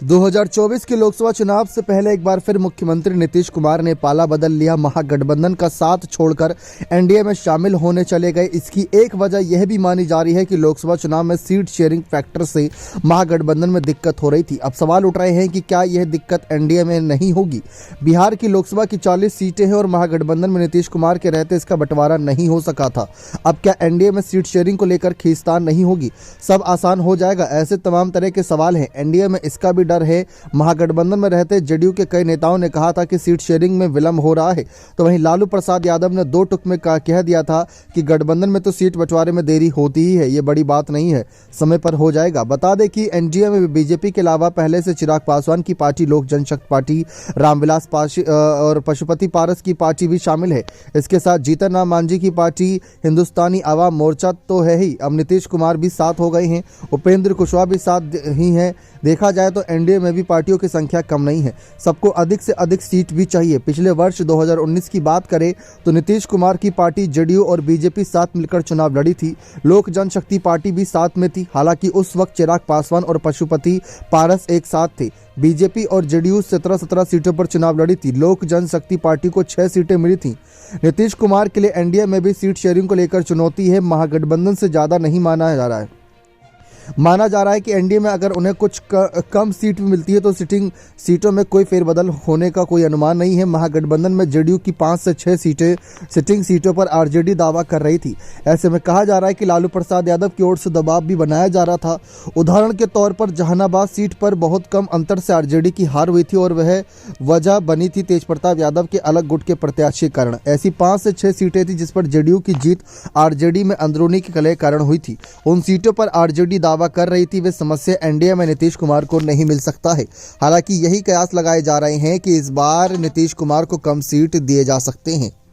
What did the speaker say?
2024 के लोकसभा चुनाव से पहले एक बार फिर मुख्यमंत्री नीतीश कुमार ने पाला बदल लिया। महागठबंधन का साथ छोड़कर एनडीए में शामिल होने चले गए। इसकी एक वजह यह भी मानी जा रही है कि लोकसभा चुनाव में सीट शेयरिंग फैक्टर से महागठबंधन में दिक्कत हो रही थी। अब सवाल उठ रहे हैं कि क्या यह दिक्कत एनडीए में नहीं होगी। बिहार की लोकसभा की 40 सीटें हैं और महागठबंधन में नीतीश कुमार के रहते इसका बंटवारा नहीं हो सका था। अब क्या एनडीए में सीट शेयरिंग को लेकर खींचतान नहीं होगी, सब आसान हो जाएगा? ऐसे तमाम तरह के सवाल हैं। एनडीए में इसका भी डर है। महागठबंधन में रहते जेडीयू के कई नेताओं ने कहा था कि सीट शेयरिंग में विलंब हो रहा है, तो वहीं लालू प्रसाद यादव ने दो टुक में कह दिया था कि गठबंधन में तो सीट बंटवारे में देरी होती ही है, ये बड़ी बात नहीं है, समय पर हो जाएगा। बता दें कि एनडीए में बीजेपी के अलावा पहले से चिराग पासवान की पार्टी, लोक जनशक्ति पार्टी, रामविलास पासवान और पशुपति पारस की पार्टी भी शामिल है। इसके साथ जीतन राम मांझी की पार्टी, हिंदुस्तानी आवाम मोर्चा तो है ही, अब नीतीश कुमार भी साथ हो गए हैं, उपेंद्र कुशवाहा भी साथ ही हैं। देखा जाए तो एनडीए में भी पार्टियों की संख्या कम नहीं है, सबको अधिक से अधिक सीट भी चाहिए। पिछले वर्ष 2019 की बात करें तो नीतीश कुमार की पार्टी जेडीयू और बीजेपी साथ मिलकर चुनाव लड़ी थी। लोक जनशक्ति पार्टी भी साथ में थी। हालांकि उस वक्त चिराग पासवान और पशुपति पारस एक साथ थे। बीजेपी और जेडीयू 17 सीटों पर चुनाव लड़ी थी। लोक जनशक्ति पार्टी को 6 सीटें मिली थीं। नीतीश कुमार के लिए एनडीए में भी सीट शेयरिंग को लेकर चुनौती है। महागठबंधन से ज़्यादा नहीं माना जा रहा है कि एनडीए में अगर उन्हें कुछ कम सीट भी मिलती है तो सीटों में कोई फेरबदल होने का कोई अनुमान नहीं है। महागठबंधन में जेडीयू की 5 से 6 सिटिंग सीटों पर आरजेडी दावा कर रही थी। ऐसे में कहा जा रहा है कि लालू प्रसाद यादव की ओर से दबाव भी बनाया जा रहा था। उदाहरण के तौर पर जहानाबाद सीट पर बहुत कम अंतर से आरजेडी की हार हुई थी और वह वजह बनी थी तेजप्रताप यादव के अलग गुट के प्रत्याशी कारण। ऐसी 5 से 6 सीटें थी जिस पर जेडीयू की जीत आरजेडी में अंदरूनी के कलह कारण हुई थी। उन सीटों पर आरजेडी दावा कर रही थी वे समस्या एनडीए में नीतीश कुमार को नहीं मिल सकता है। हालांकि यही कयास लगाए जा रहे हैं कि इस बार नीतीश कुमार को कम सीट दिए जा सकते हैं।